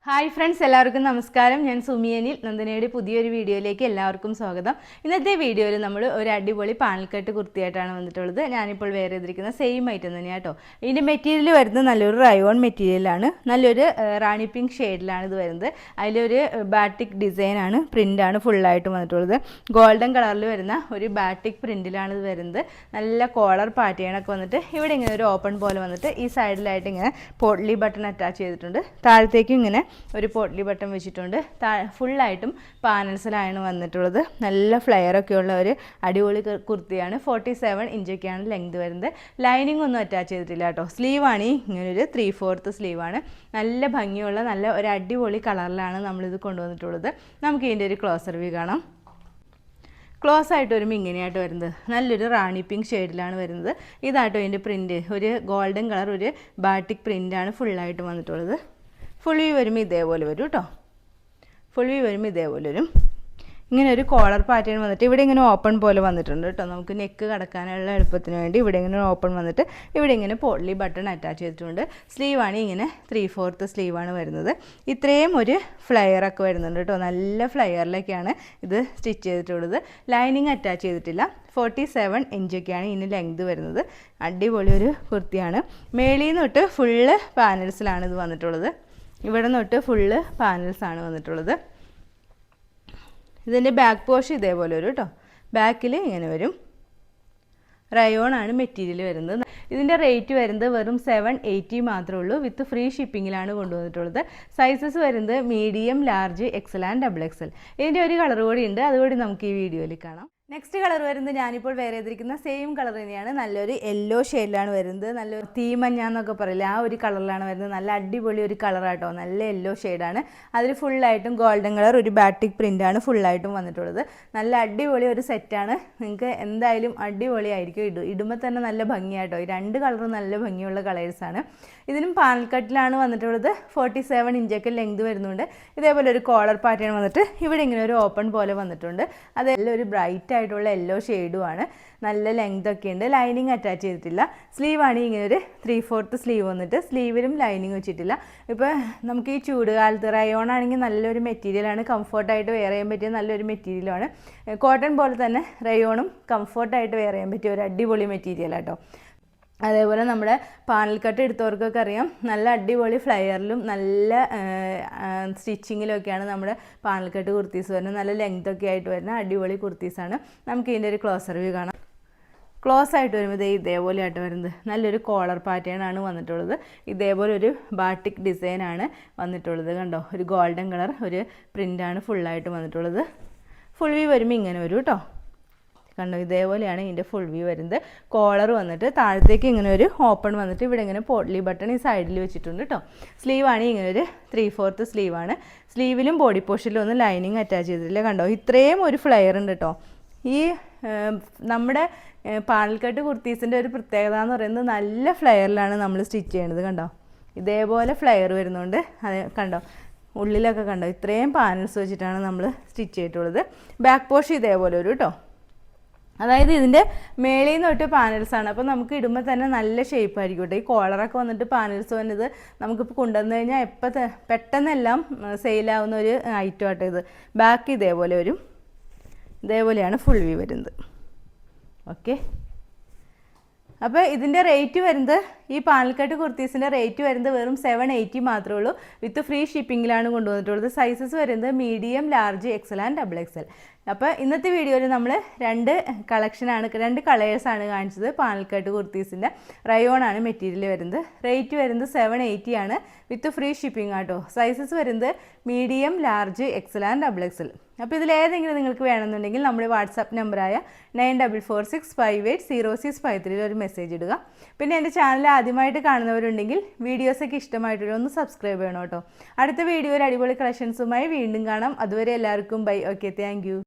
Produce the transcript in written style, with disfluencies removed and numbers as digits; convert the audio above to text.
Hi friends, എല്ലാവർക്കും നമസ്കാരം. ഞാൻ സുമിയനിൽ നന്ദനയുടെ പുതിയൊരു വീഡിയോയിലേക്ക് എല്ലാവർക്കും സ്വാഗതം. ഇന്നത്തെ വീഡിയോയിൽ നമ്മൾ ഒരു അടിപൊളി പാനൽക്കട്ട് കുർത്തിയായിട്ടാണ് വന്നിട്ടുള്ളത്. ഞാനിപ്പോൾ വേറെ ചെയ്തിരിക്കുന്ന സെയിം ഐറ്റം തന്നെയാണ് കേട്ടോ. ഇതിൻ്റെ മെറ്റീരിയൽ വരുന്നത് നല്ലൊരു റയോൺ മെറ്റീരിയലാണ്. നല്ലൊരു റാണി പിങ്ക് ഷെയ്ഡിലാണ് ഇത് വരുന്നത്. അതിലൊരു ബാറ്റിക് ഡിസൈനാണ്, പ്രിൻ്റാണ് ഫുള്ളായിട്ട് വന്നിട്ടുള്ളത്. ഗോൾഡൻ കളറിൽ വരുന്ന ഒരു ബാറ്റിക് പ്രിൻറ്റിലാണ് ഇത് വരുന്നത്. നല്ല കോളർ പാറ്റേണൊക്കെ വന്നിട്ട് ഇവിടെ ഇങ്ങനെ ഒരു ഓപ്പൺ പോലെ വന്നിട്ട് ഈ സൈഡിലായിട്ട് ഇങ്ങനെ പോട്ട്ലി ബട്ടൺ അറ്റാച്ച് ചെയ്തിട്ടുണ്ട്. താഴത്തേക്കും ഇങ്ങനെ ഒരു പോട്ട്ലി ബട്ടൺ വെച്ചിട്ടുണ്ട്. ഫുള്ളായിട്ടും പാനൽസിലാണ് വന്നിട്ടുള്ളത്. നല്ല ഫ്ലെയറൊക്കെ ഉള്ള ഒരു അടിപൊളി കുർത്തിയാണ്. 47 ഇഞ്ചൊക്കെയാണ് ലെങ്ത് വരുന്നത്. ലൈനിങ് ഒന്നും അറ്റാച്ച് ചെയ്തിട്ടില്ല കേട്ടോ. സ്ലീവാണ് ഇങ്ങനൊരു 3/4 സ്ലീവാണ്. നല്ല ഭംഗിയുള്ള നല്ല ഒരു അടിപൊളി കളറിലാണ് നമ്മളിത് കൊണ്ടുവന്നിട്ടുള്ളത്. നമുക്ക് ഇതിൻ്റെ ഒരു ക്ലോസർ വ്യൂ കാണാം. ക്ലോസ് ആയിട്ട് വരുമ്പോൾ ഇങ്ങനെയായിട്ട് വരുന്നത് നല്ലൊരു റാണി പിങ്ക് ഷെയ്ഡിലാണ് വരുന്നത്. ഇതാട്ടോ ഇതിൻ്റെ പ്രിൻറ്റ്. ഒരു ഗോൾഡൻ കളർ ഒരു ബാറ്റിക് പ്രിൻ്റാണ് ഫുള്ളായിട്ട് വന്നിട്ടുള്ളത്. ഫുൾ വ്യൂ വരുമ്പോൾ ഇതേപോലെ വരും കേട്ടോ. ഫുൾ വ്യൂ വരുമ്പോൾ ഇതേപോലെ വരും. ഇങ്ങനെ ഒരു കോളർ പാറ്റേൺ വന്നിട്ട് ഇവിടെ ഇങ്ങനെ ഓപ്പൺ പോലെ വന്നിട്ടുണ്ട് കേട്ടോ. നമുക്ക് നെക്ക് കടക്കാനുള്ള എളുപ്പത്തിന് വേണ്ടി ഇവിടെ ഇങ്ങനെ ഓപ്പൺ വന്നിട്ട് ഇവിടെ ഇങ്ങനെ പോട്ട്ലി ബട്ടൺ അറ്റാച്ച് ചെയ്തിട്ടുണ്ട്. സ്ലീവാണ് ഇങ്ങനെ 3/4 സ്ലീവാണ് വരുന്നത്. ഇത്രയും ഒരു ഫ്ലെയറൊക്കെ വരുന്നുണ്ട് കേട്ടോ. നല്ല ഫ്ലെയറിലൊക്കെയാണ് ഇത് സ്റ്റിച്ച് ചെയ്തിട്ടുള്ളത്. ലൈനിങ് അറ്റാച്ച് ചെയ്തിട്ടില്ല. 47 ഇഞ്ചൊക്കെയാണ് ഇതിന് ലെങ്ത് വരുന്നത്. അടിപൊളി ഒരു കുർത്തിയാണ്. മേളിൽ നിന്ന് തൊട്ട് ഫുള്ള് പാനൽസിലാണ് ഇത് വന്നിട്ടുള്ളത്. ഇവിടെ തൊട്ട് ഫുള്ള് പാനൽസാണ് വന്നിട്ടുള്ളത്. ഇതിൻ്റെ ബാക്ക് പോർഷൻ ഇതേപോലെ വരും കേട്ടോ. ബാക്കിൽ ഇങ്ങനെ വരും. റയോൺ ആണ് മെറ്റീരിയൽ വരുന്നത്. ഇതിൻ്റെ റേറ്റ് വരുന്നത് വെറും 780 മാത്രമേ ഉള്ളൂ. വിത്ത് ഫ്രീ ഷിപ്പിങ്ങിലാണ് കൊണ്ടുവന്നിട്ടുള്ളത്. സൈസസ് വരുന്നത് medium, large, Excel and XXL. ഇതിൻ്റെ ഒരു കളർ കൂടി ഉണ്ട്, അതുകൂടി നമുക്ക് ഈ വീഡിയോയിൽ കാണാം. നെക്സ്റ്റ് കളർ വരുന്നത് ഞാനിപ്പോൾ വേറെ ചെയ്തിരിക്കുന്ന സെയിം കളർ തന്നെയാണ്. നല്ലൊരു യെല്ലോ ഷെയ്ഡിലാണ് വരുന്നത്. നല്ലൊരു തീമഞ്ഞ എന്നൊക്കെ പറയില്ല, ആ ഒരു കളറിലാണ് വരുന്നത്. നല്ല അടിപൊളി ഒരു കളറാട്ടോ. നല്ല യെല്ലോ ഷെയ്ഡാണ്. അതിൽ ഫുള്ളായിട്ടും ഗോൾഡൻ കളർ ഒരു ബാറ്റിക് പ്രിൻ്റാണ് ഫുള്ളായിട്ടും വന്നിട്ടുള്ളത്. നല്ല അടിപൊളി ഒരു സെറ്റാണ്. നിങ്ങൾക്ക് എന്തായാലും അടിപൊളിയായിരിക്കും. ഇടുമ്പോൾ തന്നെ നല്ല ഭംഗിയായിട്ടോ. ഈ രണ്ട് കളറും നല്ല ഭംഗിയുള്ള കളേഴ്സാണ്. ഇതിനും പാനൽ കട്ടിലാണ് വന്നിട്ടുള്ളത്. 47 ഇഞ്ചൊക്കെ ലെങ്ത് വരുന്നുണ്ട്. ഇതേപോലെ ഒരു കോളർ പാറ്റേൺ വന്നിട്ട് ഇവിടെ ഇങ്ങനെ ഒരു ഓപ്പൺ പോലെ വന്നിട്ടുണ്ട്. അതെല്ലാം ഒരു ബ്രൈറ്റ് ആയിട്ടുള്ള യെല്ലോ ഷെയ്ഡുമാണ്. നല്ല ലെങ്ത് ഒക്കെ ഉണ്ട്. ലൈനിങ് അറ്റാച്ച് ചെയ്തിട്ടില്ല. സ്ലീവാണ് ഇങ്ങനെ ഒരു 3/4 സ്ലീവ് വന്നിട്ട് സ്ലീവിലും ലൈനിങ് വെച്ചിട്ടില്ല. ഇപ്പോൾ നമുക്ക് ഈ ചൂട് കാലത്ത് റയോൺ ആണെങ്കിൽ നല്ലൊരു മെറ്റീരിയലാണ്. കംഫർട്ടായിട്ട് വെയർ ചെയ്യാൻ പറ്റിയ നല്ലൊരു മെറ്റീരിയലാണ്. കോട്ടൺ പോലെ തന്നെ റയോണും കംഫർട്ടായിട്ട് വെയർ ചെയ്യാൻ പറ്റിയ ഒരു അടിപൊളി മെറ്റീരിയലാട്ടോ. അതേപോലെ നമ്മുടെ പാനൽ കട്ട് എടുത്തവർക്കൊക്കെ അറിയാം, നല്ല അടിപൊളി ഫ്ലയറിലും നല്ല സ്റ്റിച്ചിങ്ങിലൊക്കെയാണ് നമ്മുടെ പാനൽ കട്ട് കുർത്തീസ് വരുന്നത്. നല്ല ലെങ്തൊക്കെ ആയിട്ട് വരുന്ന അടിപൊളി കുർത്തീസാണ്. നമുക്ക് ഇതിൻ്റെ ഒരു ക്ലോസർ വ്യൂ കാണാം. ക്ലോസ് ആയിട്ട് വരുമ്പോൾ ഇതേപോലെ ആയിട്ട് വരുന്നത് നല്ലൊരു കോളർ പാറ്റേൺ ആണ് വന്നിട്ടുള്ളത്. ഇതേപോലെ ഒരു ബാറ്റിക് ഡിസൈനാണ് വന്നിട്ടുള്ളത്. കണ്ടോ, ഒരു ഗോൾഡൻ കളർ ഒരു പ്രിൻ്റാണ് ഫുള്ളായിട്ട് വന്നിട്ടുള്ളത്. ഫുൾ വ്യൂ വരുമ്പോൾ ഇങ്ങനെ വരും കേട്ടോ. കണ്ടോ, ഇതേപോലെയാണ് ഇതിൻ്റെ ഫുൾ വ്യൂ വരുന്നത്. കോളർ വന്നിട്ട് താഴത്തേക്ക് ഇങ്ങനെ ഒരു ഓപ്പൺ വന്നിട്ട് ഇവിടെ ഇങ്ങനെ പോട്ട്ലി ബട്ടൺ ഈ സൈഡിൽ വെച്ചിട്ടുണ്ട് കേട്ടോ. സ്ലീവാണ് ഇങ്ങനെ ഒരു 3/4 സ്ലീവാണ്. സ്ലീവിലും ബോഡി പോർഷനിലും ഒന്നും ലൈനിങ് അറ്റാച്ച് ചെയ്തിട്ടില്ല. കണ്ടോ, ഇത്രയും ഒരു ഫ്ലെയർ ഉണ്ട് കേട്ടോ. ഈ നമ്മുടെ പാനൽക്കട്ട് കുർത്തീസിൻ്റെ ഒരു പ്രത്യേകത എന്ന് പറയുന്നത് നല്ല ഫ്ലെയറിലാണ് നമ്മൾ സ്റ്റിച്ച് ചെയ്യണത്. കണ്ടോ, ഇതേപോലെ ഫ്ലെയർ വരുന്നുണ്ട്. അത് കണ്ടോ, ഉള്ളിലൊക്കെ കണ്ടോ, ഇത്രയും പാനൽസ് വെച്ചിട്ടാണ് നമ്മൾ സ്റ്റിച്ച് ചെയ്തിട്ടുള്ളത്. ബാക്ക് പോർഷൻ ഇതേപോലെ ഒരു കേട്ടോ. അതായത് ഇതിൻ്റെ മേളിൽ നിന്ന് തൊട്ട് പാനൽസാണ്. അപ്പോൾ നമുക്ക് ഇടുമ്പോൾ തന്നെ നല്ല ഷേപ്പ് ആയിരിക്കും കേട്ടോ. ഈ കോളറൊക്കെ വന്നിട്ട് പാനൽസ് വന്നത് നമുക്കിപ്പോൾ കൊണ്ടുവന്നു കഴിഞ്ഞാൽ പെട്ടെന്നെല്ലാം സെയിലാവുന്ന ഒരു ഐറ്റം ആട്ടോ ഇത്. ബാക്ക് ഇതേപോലെ വരും. ഇതേപോലെയാണ് ഫുൾ വ്യൂ വരുന്നത്. ഓക്കെ, അപ്പോൾ ഇതിൻ്റെ റേറ്റ് വരുന്നത്, ഈ പാനൽക്കട്ട് കുർത്തീസിൻ്റെ റേറ്റ് വരുന്നത് വെറും 780 മാത്രമേ ഉള്ളൂ. വിത്ത് ഫ്രീ ഷിപ്പിങ്ങിലാണ് കൊണ്ടുവന്നിട്ടുള്ളത്. സൈസസ് വരുന്നത് medium, large, Excel and XXL. അപ്പോൾ ഇന്നത്തെ വീഡിയോയിൽ നമ്മൾ രണ്ട് കളേഴ്സാണ് കാണിച്ചത്. പാനൽക്കട്ട് കുർത്തീസിൻ്റെ റയോൺ ആണ് മെറ്റീരിയൽ വരുന്നത്. റേറ്റ് വരുന്നത് 780 ആണ്. വിത്ത് ഫ്രീ ഷിപ്പിംഗ് ആട്ടോ. സൈസസ് വരുന്നത് medium, large, Excel and XXL. അപ്പോൾ ഇതിലേതെങ്കിലും നിങ്ങൾക്ക് വേണമെന്നുണ്ടെങ്കിൽ നമ്മുടെ വാട്സാപ്പ് നമ്പറായ 9446580653 ഒരു മെസ്സേജ് ഇടുക. പിന്നെ എൻ്റെ ചാനൽ ആദ്യമായിട്ട് കാണുന്നവരുണ്ടെങ്കിൽ വീഡിയോസൊക്കെ ഇഷ്ടമായിട്ടുള്ള ഒന്ന് സബ്സ്ക്രൈബ് ചെയ്യണം കേട്ടോ. അടുത്ത വീഡിയോയിൽ അടിപൊളി കളക്ഷൻസുമായി വീണ്ടും കാണാം. അതുവരെ എല്ലാവർക്കും ബൈ. Okay, thank you.